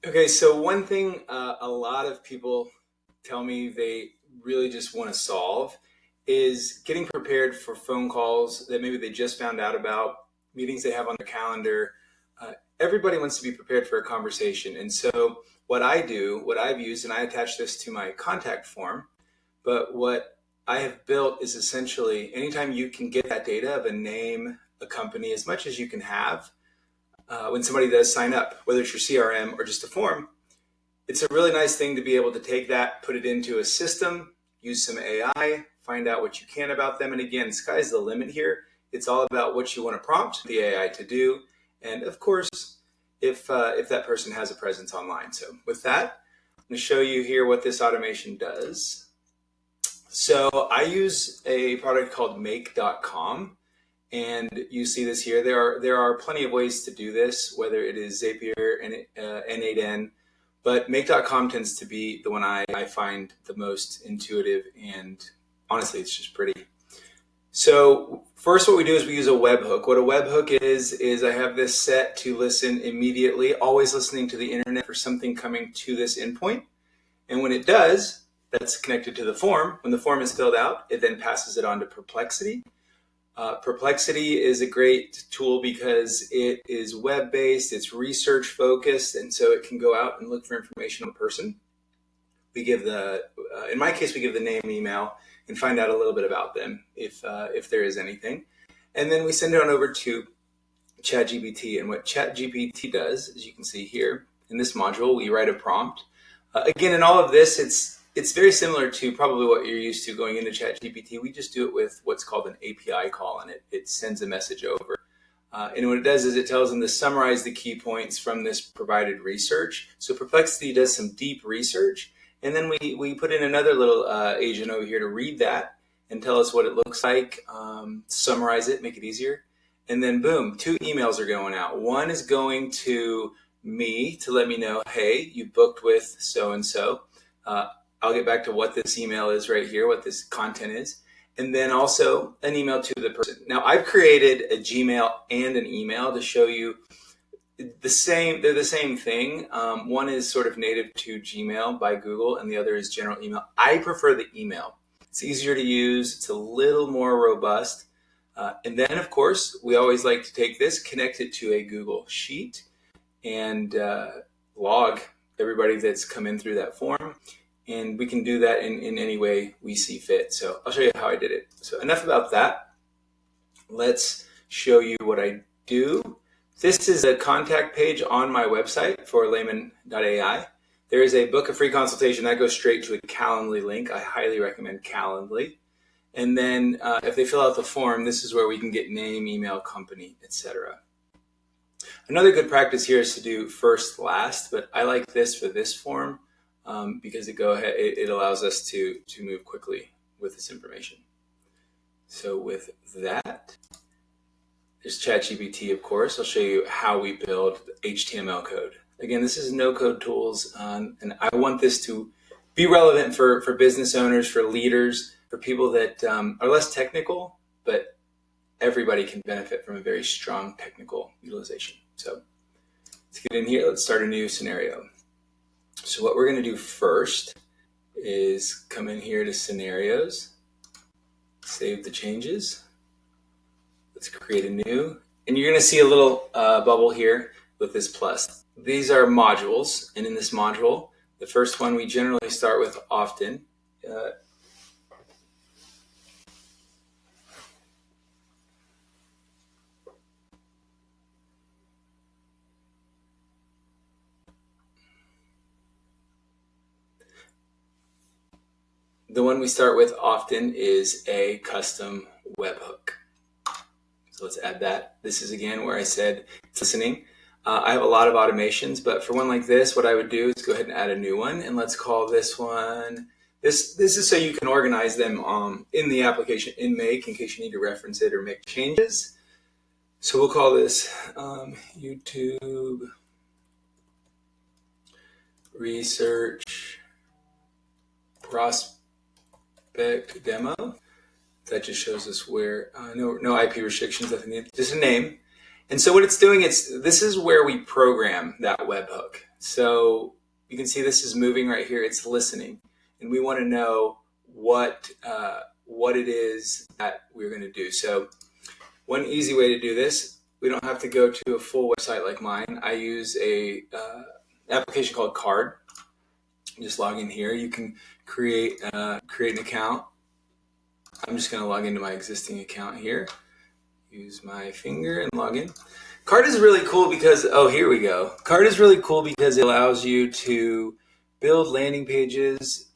Okay, so one thing a lot of people tell me they really just want to solve is getting prepared for phone calls that maybe they just found out about, meetings they have on their calendar. Everybody wants to be prepared for a conversation. And so what I do, what I've used, and I attach this to my contact form, but what I have built is essentially anytime you can get that data of a name, a company, as much as you can have, when somebody does sign up, whether it's your CRM or just a form, it's a really nice thing to be able to take that, put it into a system, use some AI, find out what you can about them. And again, sky's the limit here. It's all about what you want to prompt the AI to do. And of course, if that person has a presence online. So with that, I'm going to show you here what this automation does. So I use a product called make.com. And you see this here. There are plenty of ways to do this, whether it is Zapier and N8N, but make.com tends to be the one I find the most intuitive, and honestly, it's just pretty. So first what we do is we use a webhook. What a webhook is I have this set to listen immediately, always listening to the internet for something coming to this endpoint. And when it does, that's connected to the form. When the form is filled out, it then passes it on to Perplexity. Perplexity is a great tool because it is web-based, it's research-focused, and so it can go out and look for information on a person. We give in my case, we give the name, email, and find out a little bit about them if there is anything. And then we send it on over to ChatGPT. And what ChatGPT does, as you can see here in this module, we write a prompt. Again, in all of this, it's very similar to probably what you're used to going into ChatGPT. We just do it with what's called an API call, and it sends a message over. And what it does is it tells them to summarize the key points from this provided research. So Perplexity does some deep research, and then we put in another little agent over here to read that and tell us what it looks like, summarize it, make it easier. And then boom, 2 emails are going out. One is going to me to let me know, hey, you booked with so-and-so. I'll get back to what this email is right here, what this content is, and then also an email to the person. Now, I've created a Gmail and an email to show you they're the same thing. One is sort of native to Gmail by Google, and the other is general email. I prefer the email. It's easier to use. It's a little more robust. And then, of course, we always like to take this, connect it to a Google Sheet, and log everybody that's come in through that form. And we can do that in any way we see fit. So I'll show you how I did it. So enough about that. Let's show you what I do. This is a contact page on my website for layman.ai. There is a book a free consultation that goes straight to a Calendly link. I highly recommend Calendly. And then if they fill out the form, this is where we can get name, email, company, etc. Another good practice here is to do first last, but I like this for this form. Because it allows us to move quickly with this information. So with that, there's ChatGPT, of course. I'll show you how we build HTML code. Again, this is no-code tools, and I want this to be relevant for business owners, for leaders, for people that are less technical, but everybody can benefit from a very strong technical utilization. So let's get in here. Let's start a new scenario. So what we're going to do first is come in here to scenarios, save the changes. Let's create a new, and you're going to see a little bubble here with this plus. These are modules, and in this module, the first one we generally start with often. The one we start with often is a custom webhook. So let's add that. This is again where I said it's listening. I have a lot of automations, but for one like this, what I would do is go ahead and add a new one, and let's call this one. This is so you can organize them in the application in Make in case you need to reference it or make changes. So we'll call this YouTube Research Prospect Demo. That just shows us where no IP restrictions, nothing, just a name. And so what it's doing, this is where we program that webhook. So you can see this is moving right here. It's listening. And we want to know what it is that we're going to do. So one easy way to do this, we don't have to go to a full website like mine. I use a application called Card. Just log in here. You can create an account. I'm just going to log into my existing account here. Use my finger and log in. Card is really cool because, here we go. Card is really cool because it allows you to build landing pages,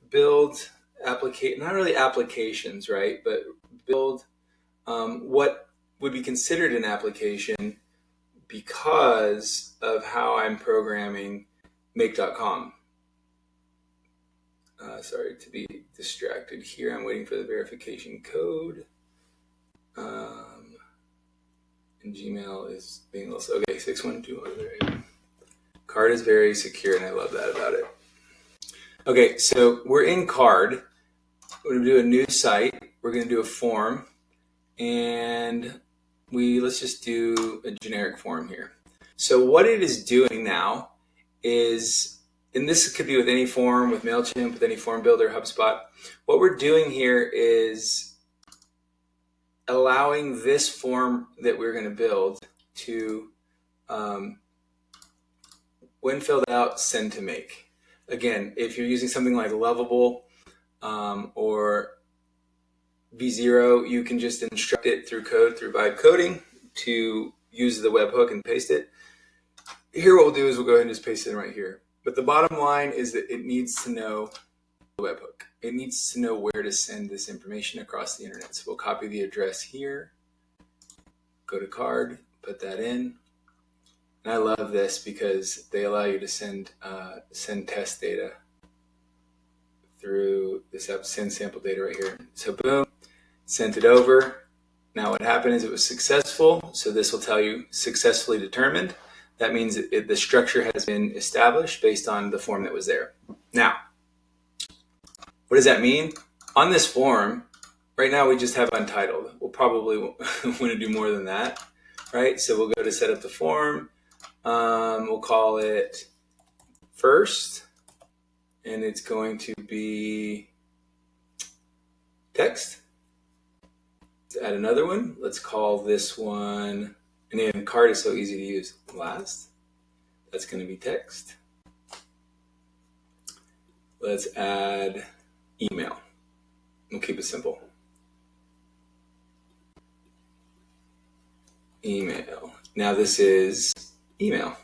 build not really applications, right? But build what would be considered an application because of how I'm programming make.com. Sorry to be distracted here. I'm waiting for the verification code. And Gmail is being also okay. 612. Card is very secure, and I love that about it. Okay, so we're in Card. We're going to do a new site. We're going to do a form, and let's just do a generic form here. So what it is doing now is, and this could be with any form, with MailChimp, with any form builder, HubSpot. What we're doing here is allowing this form that we're going to build to, when filled out, send to make. Again, if you're using something like Lovable or V0, you can just instruct it through vibe coding to use the webhook and paste it. Here what we'll do is we'll go ahead and just paste it in right here. But the bottom line is that it needs to know the webhook. It needs to know where to send this information across the internet. So we'll copy the address here, go to Card, put that in. And I love this because they allow you to send test data through this app, send sample data right here. So boom, sent it over. Now what happened is it was successful. So this will tell you successfully determined. That means the structure has been established based on the form that was there. Now, what does that mean? On this form, right now we just have untitled. We'll probably want to do more than that, right? So we'll go to set up the form. We'll call it first, and it's going to be text. Let's add another one. Let's call this one, and then Card is so easy to use, last. That's going to be text. Let's add email. We'll keep it simple. Email. Now this is email.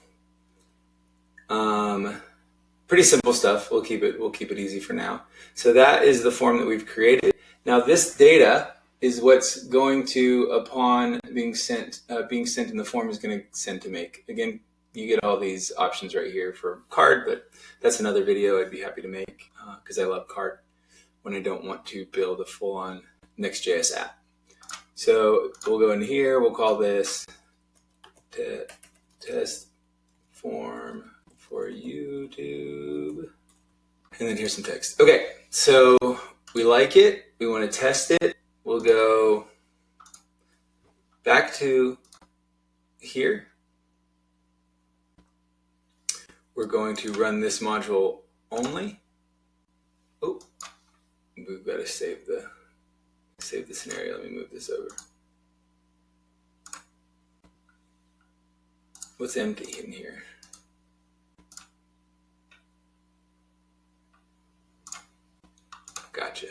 Pretty simple stuff. We'll keep it easy for now. So that is the form that we've created. Now this data is what's going to, upon being sent in the form, is going to send to make. Again, you get all these options right here for Card, but that's another video I'd be happy to make because I love Card when I don't want to build a full-on Next.js app. So we'll go in here. We'll call this test form for YouTube. And then here's some text. Okay, so we like it. We want to test it. We'll go back to here. We're going to run this module only. Oh, we've got to save the scenario. Let me move this over. What's empty in here? Gotcha.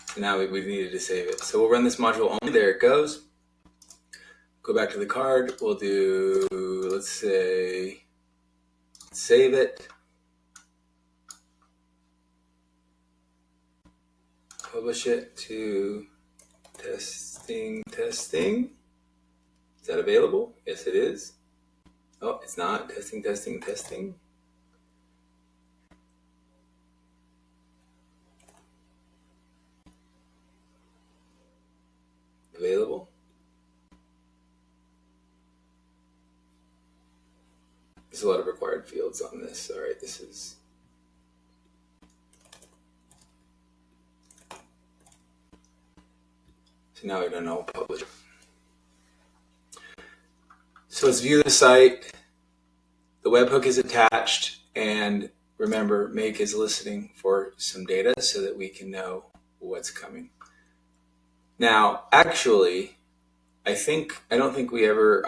So now we needed to save it. So we'll run this module only. There it goes. Go back to the Card. We'll do, let's say, save it. Publish it to testing. Is that available? Yes, it is. Oh, it's not. Testing. Available. There's a lot of required fields on this. All right, this is. So now we've done all publish. So let's view the site. the webhook is attached, and remember, make is listening for some data so that we can know what's coming. Now, actually, I don't think we ever,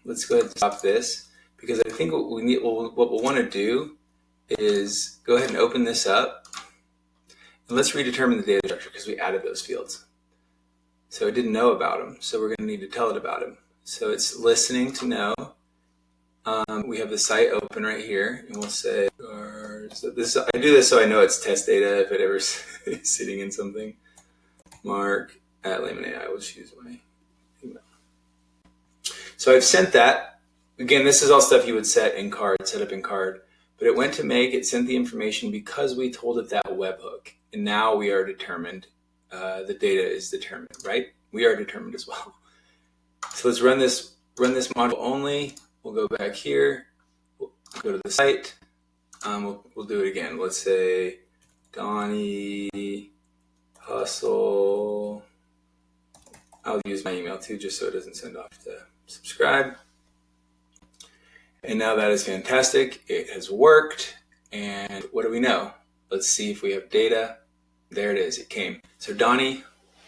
let's go ahead and stop this, because I think what we'll want to do is go ahead and open this up, and let's redetermine the data structure because we added those fields. So it didn't know about them, so we're going to need to tell it about them. So it's listening to know. We have the site open right here, and we'll say, so this, I do this so I know it's test data if it ever is sitting in something. Mark at Layman AI, we'll choose my email. So I've sent that. Again, this is all stuff you would set up in card, but it went to make, it sent the information because we told it that webhook, and now we are determined, the data is determined, right? We are determined as well. So let's run this module only. We'll go back here, we'll go to the site, we'll do it again. Let's say Donnie Hustle. I'll use my email too, just so it doesn't send off to subscribe. And now that is fantastic. It has worked. And what do we know? Let's see if we have data. There it is. It came. So Donnie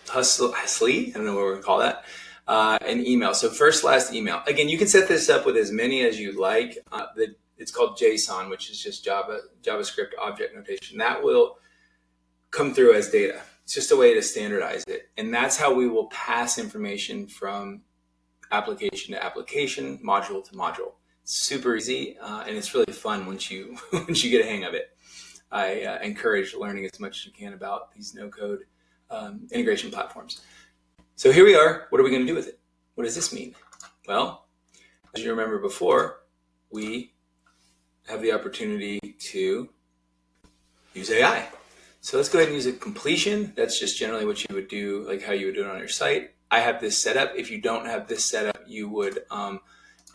Husley, I don't know what we're going to call that, an email. So first, last email. Again, you can set this up with as many as you like. It's called JSON, which is just JavaScript object notation. That will come through as data. It's just a way to standardize it. And that's how we will pass information from application to application, module to module. It's super easy, and it's really fun once you get a hang of it. I encourage learning as much as you can about these no-code integration platforms. So here we are. What are we going to do with it? What does this mean? Well, as you remember before, we have the opportunity to use AI. So let's go ahead and use a completion. That's just generally what you would do, like how you would do it on your site. I have this set up. If you don't have this set up, you would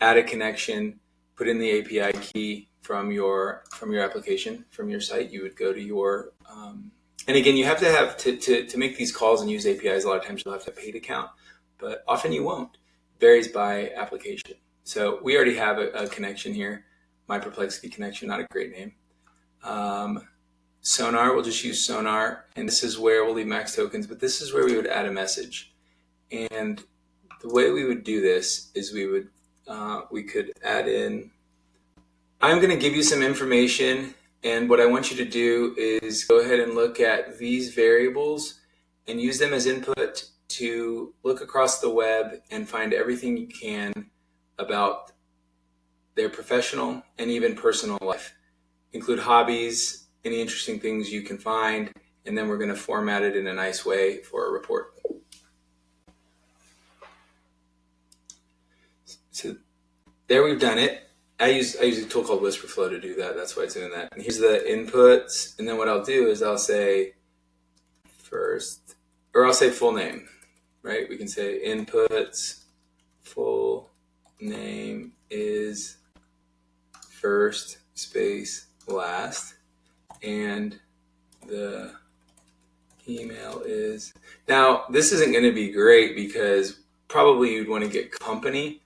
add a connection, put in the API key from your application, from your site. You would go to your, and again, you have to have, to make these calls and use APIs, a lot of times you'll have to have a paid account, but often you won't. It varies by application. So we already have a connection here, My Perplexity connection, not a great name. Sonar, we'll just use Sonar, and this is where we'll leave max tokens, but this is where we would add a message. And the way we would do this is we could add in, I'm going to give you some information, and what I want you to do is go ahead and look at these variables and use them as input to look across the web and find everything you can about their professional and even personal life. Include hobbies, any interesting things you can find, and then we're going to format it in a nice way for a report. So there we've done it. I use a tool called Whisperflow to do that. That's why it's doing that. And here's the inputs. And then what I'll do is I'll say first, or I'll say full name, right? We can say inputs, full name is first space last. And the email is, now this isn't going to be great because probably you'd want to get company.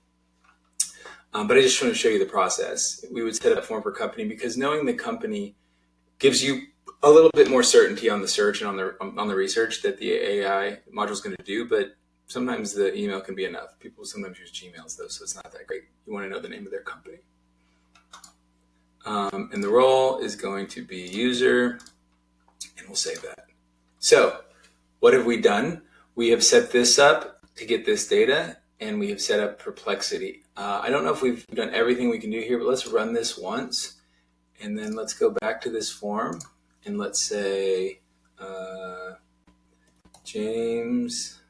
But I just want to show you the process. We would set up a form for company because knowing the company gives you a little bit more certainty on the search and on the research that the AI module is going to do. But sometimes the email can be enough. People sometimes use Gmails though, so it's not that great. You want to know the name of their company. And the role is going to be user, and we'll save that. So what have we done? We have set this up to get this data, and we have set up Perplexity. I don't know if we've done everything we can do here, but let's run this once, and then let's go back to this form, and let's say James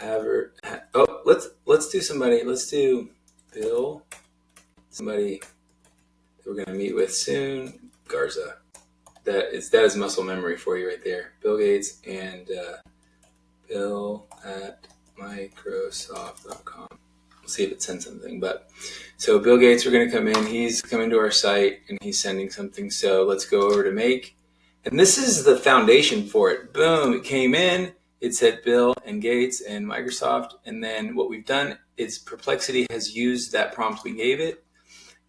Havert. Oh, let's do somebody. Let's do Bill. Somebody that we're going to meet with soon. Garza. That is muscle memory for you right there. Bill Gates and Bill at Microsoft.com. We'll see if it sends something. But so Bill Gates, we're going to come in. He's coming to our site and he's sending something. So let's go over to make. And this is the foundation for it. Boom, it came in. It said Bill and Gates and Microsoft. And then what we've done is Perplexity has used that prompt we gave it.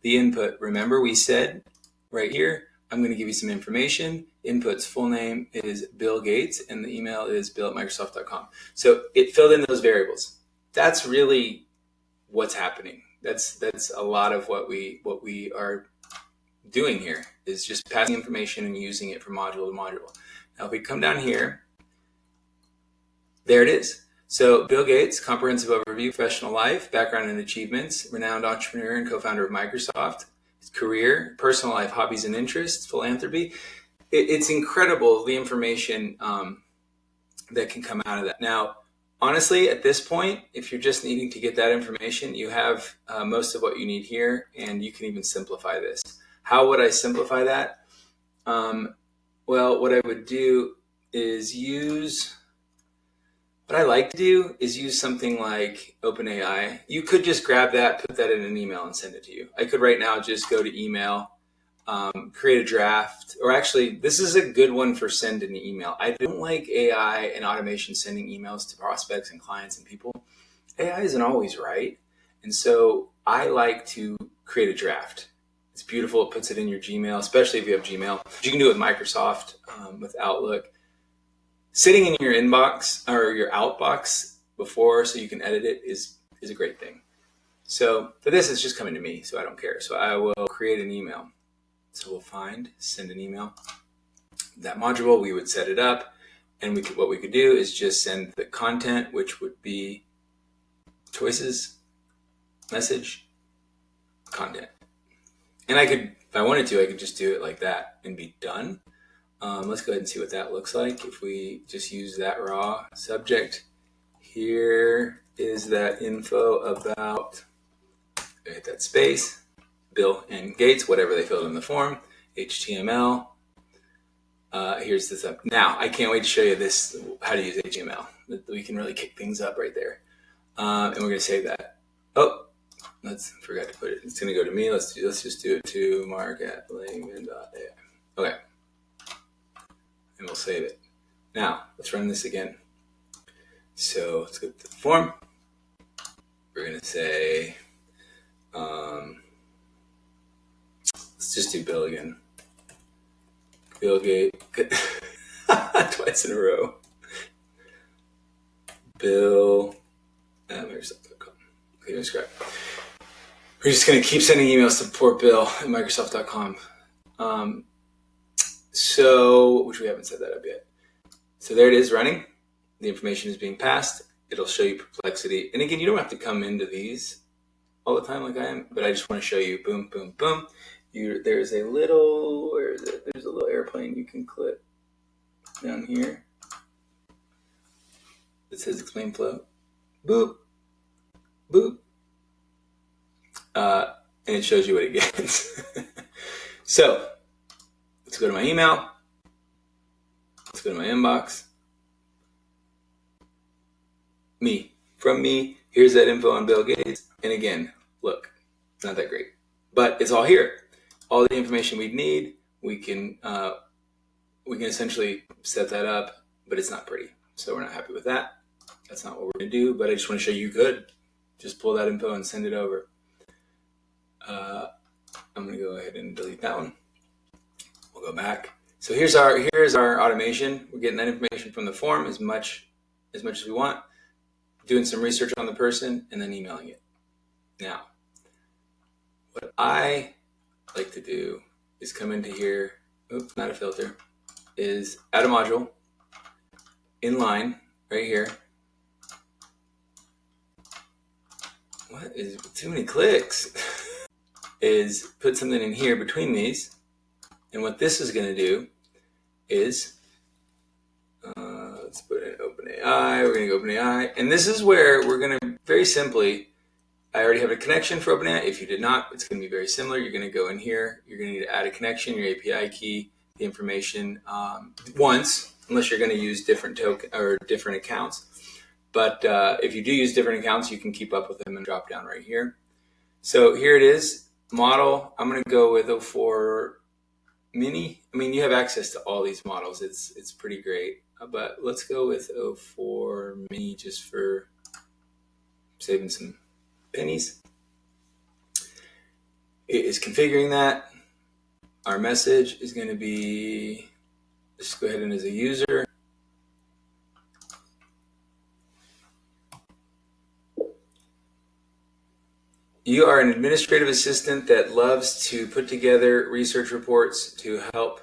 the input. Remember, we said right here, I'm going to give you some information. Input's full name is Bill Gates, and the email is bill@microsoft.com. So it filled in those variables. That's really what's happening. That's a lot of what we are doing here, is just passing information and using it from module to module. Now, if we come down here, there it is. So Bill Gates, comprehensive overview, professional life, background and achievements, renowned entrepreneur and co-founder of Microsoft, his career, personal life, hobbies and interests, philanthropy. It's incredible, the information that can come out of that. Now, honestly, at this point, if you're just needing to get that information, you have most of what you need here, and you can even simplify this. How would I simplify that? Well, what I would do is what I like to do is use something like OpenAI. You could just grab that, put that in an email, and send it to you. I could right now just go to email, create a draft, or actually, this is a good one for send an email. I don't like AI and automation sending emails to prospects and clients and people. AI isn't always right. And so I like to create a draft. It's beautiful. It puts it in your Gmail, especially if you have Gmail. You can do it with Microsoft, with Outlook. Sitting in your inbox or your outbox before so you can edit it is a great thing. So for this, it's just coming to me, so I don't care. So I will create an email. So we'll send an email. That module, we would set it up, and what we could do is just send the content, which would be choices, message, content. And I could, if I wanted to, I could just do it like that and be done. Let's go ahead and see what that looks like. If we just use that raw subject, here is that info about, hit that space, Bill and Gates, whatever they filled in the form, HTML. Here's this up. Now, I can't wait to show you this, how to use HTML. We can really kick things up right there. And we're going to save that. Oh, forgot to put it. It's going to go to me. Let's just do it to mark@layman.ai. Okay. And we'll save it. Now, let's run this again. So let's go to the form. We're going to say, let's just do Bill again. Bill Gates. Twice in a row. Bill at Microsoft.com. Okay, that's great. We're just going to keep sending emails to poor Bill at Microsoft.com. Which we haven't set that up yet. So there it is running. The information is being passed. It'll show you perplexity. And again, you don't have to come into these all the time like I am, but I just want to show you, boom, boom, boom. There's a little, where is it? There's a little airplane you can click down here. It says explain flow. Boop, boop. And it shows you what it gets. So let's go to my email. Let's go to my inbox. From me, here's that info on Bill Gates. And again, look, it's not that great, but it's all here. All the information we need, we can essentially set that up, but it's not pretty. So we're not happy with that. That's not what we're going to do, but I just want to show you could just pull that info and send it over. I'm going to go ahead and delete that one. We'll go back. So here's our automation. We're getting that information from the form as much as we want, doing some research on the person, and then emailing it. Now, what I like to do is come into here, oops, not a filter, is add a module, inline, right here. What is too many clicks? Is put something in here between these. And what this is going to do is, let's put in OpenAI. We're going to go OpenAI. And this is where we're going to very simply, I already have a connection for OpenAI. If you did not, it's going to be very similar. You're going to go in here. You're going to need to add a connection, your API key, the information once, unless you're going to use different token or different accounts. But if you do use different accounts, you can keep up with them and drop down right here. So here it is. Model, I'm going to go with 04 Mini. I mean, you have access to all these models. It's pretty great. But let's go with 04 Mini just for saving some pennies. it is configuring that. Our message is going to be, just go ahead and as a user, you are an administrative assistant that loves to put together research reports to help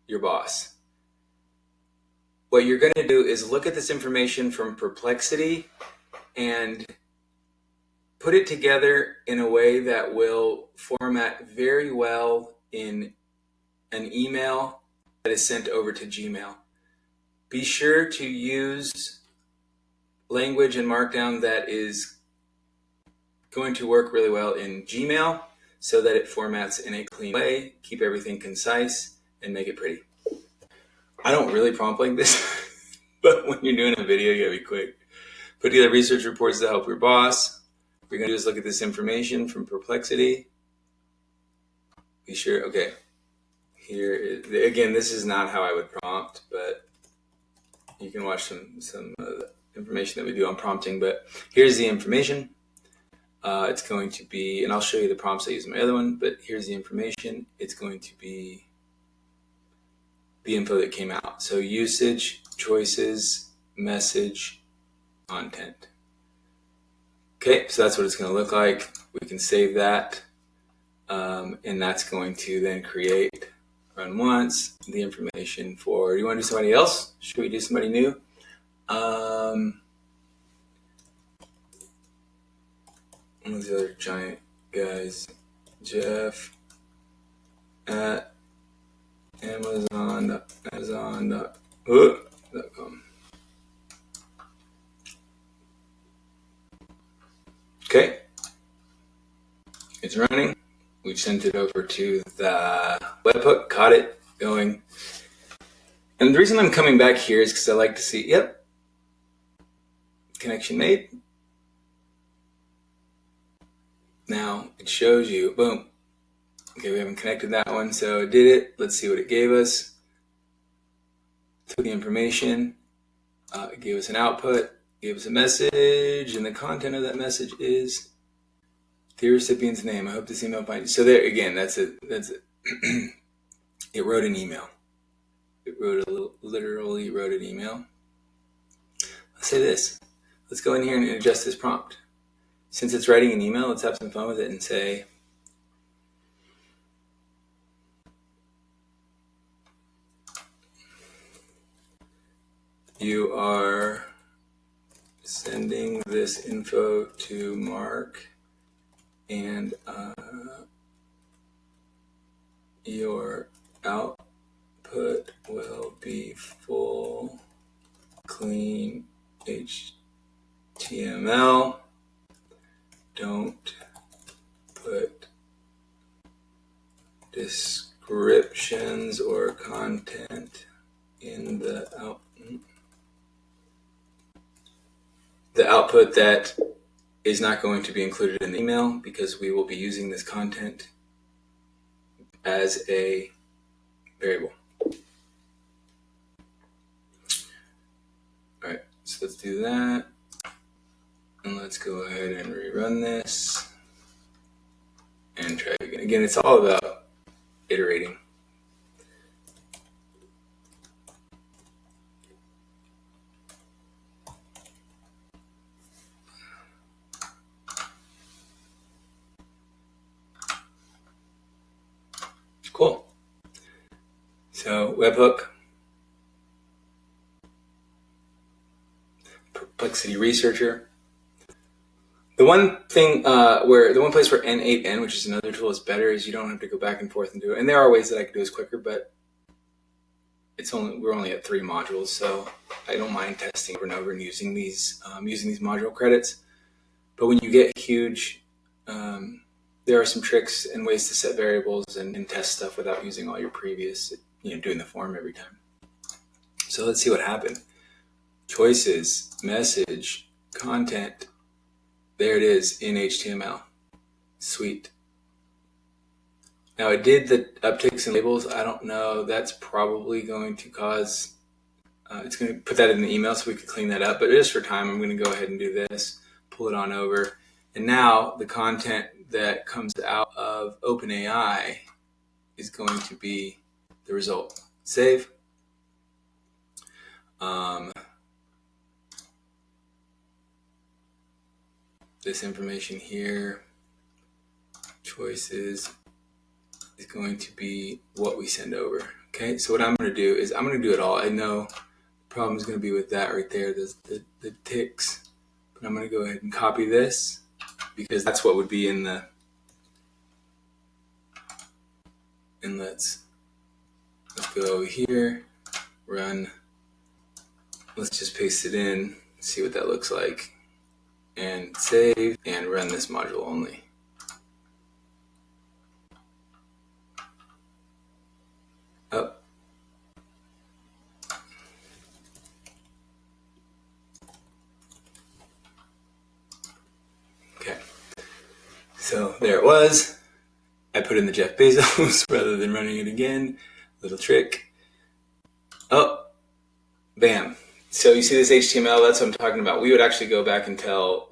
your boss. What you're going to do is look at this information from Perplexity and put it together in a way that will format very well in an email that is sent over to Gmail. Be sure to use language and Markdown that is going to work really well in Gmail so that it formats in a clean way, keep everything concise, and make it pretty. I don't really prompt like this, but when you're doing a video, you gotta be quick. Put together research reports to help your boss. What you're gonna do is look at this information from Perplexity. Be sure, okay. Here is, again, this is not how I would prompt, but you can watch some information that we do on prompting, but here's the information. It's going to be, and I'll show you the prompts I use in my other one, but here's the information. It's going to be the info that came out. So usage, choices, message, content. Okay, so that's what it's going to look like. We can save that, and that's going to then create, run once, the information for, you want to do somebody else? Should we do somebody new? One of the other giant guys, Jeff at Amazon.com. Okay, it's running. We've sent it over to the webhook, caught it going. And the reason I'm coming back here is because I like to see, yep, connection made. Now it shows you, boom. Okay, we haven't connected that one, so it did it. Let's see what it gave us. Took the information, it gave us an output, gave us a message, and the content of that message is, dear recipient's name, I hope this email finds you. So there, again, that's it. It wrote an email. It literally wrote an email. Let's say this. Let's go in here and adjust this prompt. Since it's writing an email, let's have some fun with it and say, you are sending this info to Mark, and your output will be full, clean HTML. Don't put descriptions or content in the output that is not going to be included in the email, because we will be using this content as a variable. All right, so let's do that. And let's go ahead and rerun this and try again. Again, it's all about iterating. Cool. So webhook, Perplexity Researcher. The one thing the one place where N8N, which is another tool, is better is you don't have to go back and forth and do it. And there are ways that I could do this quicker, but we're only at 3 modules, so I don't mind testing over and over and using these module credits. But when you get huge, there are some tricks and ways to set variables and test stuff without using all your previous, doing the form every time. So let's see what happened. Choices, message, content. There it is in HTML. Sweet. Now it did the upticks and labels. I don't know. That's probably going to cause, it's going to put that in the email so we could clean that up. But just for time, I'm going to go ahead and do this, pull it on over. And now the content that comes out of of OpenAI is going to be the result. Save. This information here, choices, is going to be what we send over. Okay, so what I'm going to do is I'm going to do it all. I know the problem is going to be with that right there, the ticks. But I'm going to go ahead and copy this because that's what would be in the inlets. Let's go over here, run. Let's just paste it in, see what that looks like, and save and run this module only. Oh. Okay. So there it was. I put in the Jeff Bezos rather than running it again. Little trick. Oh, bam. So you see this HTML, that's what I'm talking about. We would actually go back and tell,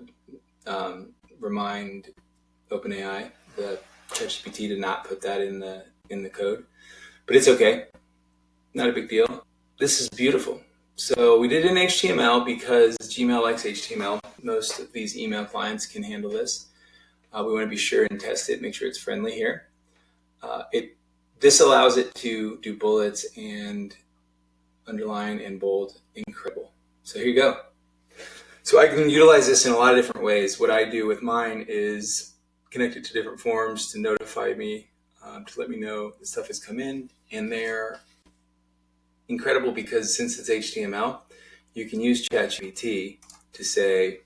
remind OpenAI that ChatGPT did not put that in the code, but it's okay. Not a big deal. This is beautiful. So we did it in HTML because Gmail likes HTML. Most of these email clients can handle this. We want to be sure and test it, make sure it's friendly here. This allows it to do bullets and underline and bold. Incredible. So here you go. So I can utilize this in a lot of different ways. What I do with mine is connect it to different forms to notify me, to let me know the stuff has come in. And they're incredible because since it's HTML, you can use ChatGPT to say,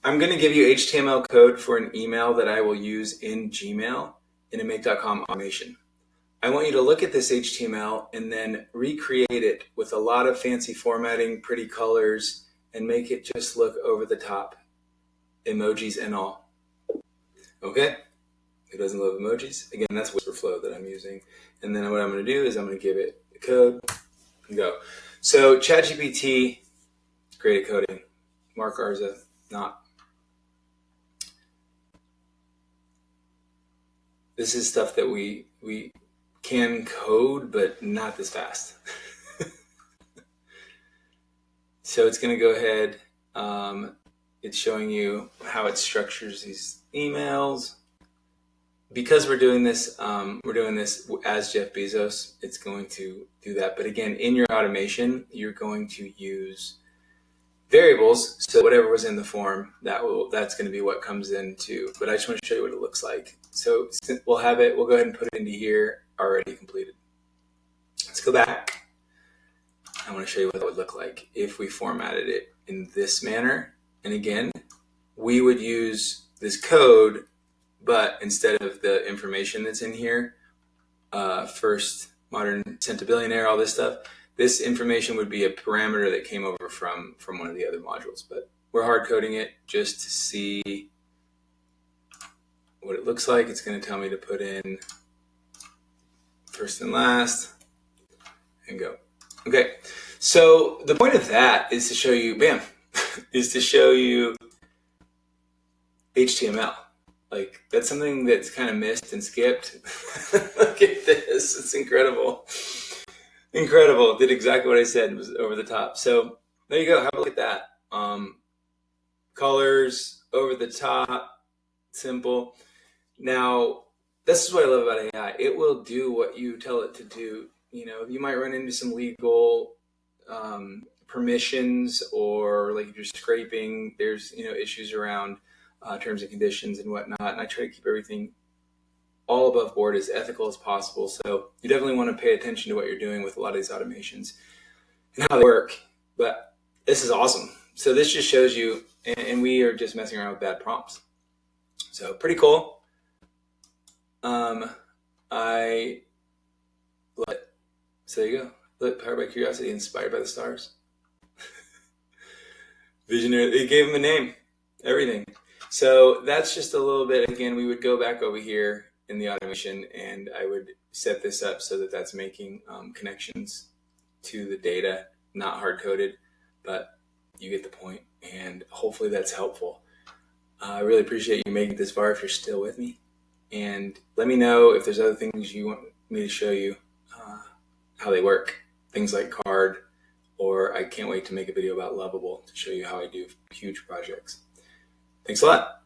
I'm going to give you HTML code for an email that I will use in Gmail in a Make.com automation. I want you to look at this HTML and then recreate it with a lot of fancy formatting, pretty colors, and make it just look over the top, emojis and all. Okay? Who doesn't love emojis? Again, that's WhisperFlow that I'm using. And then what I'm going to do is I'm going to give it the code and go. So ChatGPT, great at coding. Mark Arza, not. This is stuff that we can code, but not this fast. So it's going to go ahead. It's showing you how it structures these emails. Because we're doing this as Jeff Bezos, it's going to do that. But again, in your automation, you're going to use variables. So whatever was in the form, that's going to be what comes into. But I just want to show you what it looks like. So we'll go ahead and put it into here, already completed. Let's go back. I want to show you what that would look like if we formatted it in this manner. And again, we would use this code, but instead of the information that's in here, first modern sent a billionaire, all this stuff, this information would be a parameter that came over from one of the other modules. But we're hard coding it just to see what it looks like. It's going to tell me to put in first and last and go. Okay, so the point of that is to show you, is to show you HTML. Like, that's something that's kind of missed and skipped. Look at this, it's incredible. Incredible, did exactly what I said, was over the top. So there you go, have a look at that. Colors, over the top, simple. Now, this is what I love about AI. It will do what you tell it to do. You know, you might run into some legal permissions, or like if you're scraping, there's issues around terms and conditions and whatnot. And I try to keep everything all above board, as ethical as possible. So you definitely want to pay attention to what you're doing with a lot of these automations and how they work. But this is awesome. So this just shows you, and we are just messing around with bad prompts. So pretty cool. I love it. So there you go. Look, powered by curiosity, inspired by the stars. Visionary. It gave him a name. Everything. So that's just a little bit. Again, we would go back over here in the automation, and I would set this up so that that's making connections to the data, not hard coded, but you get the point, and hopefully that's helpful. I really appreciate you making it this far if you're still with me. And let me know if there's other things you want me to show you how they work. Things like Card, or I can't wait to make a video about Lovable to show you how I do huge projects. Thanks a lot.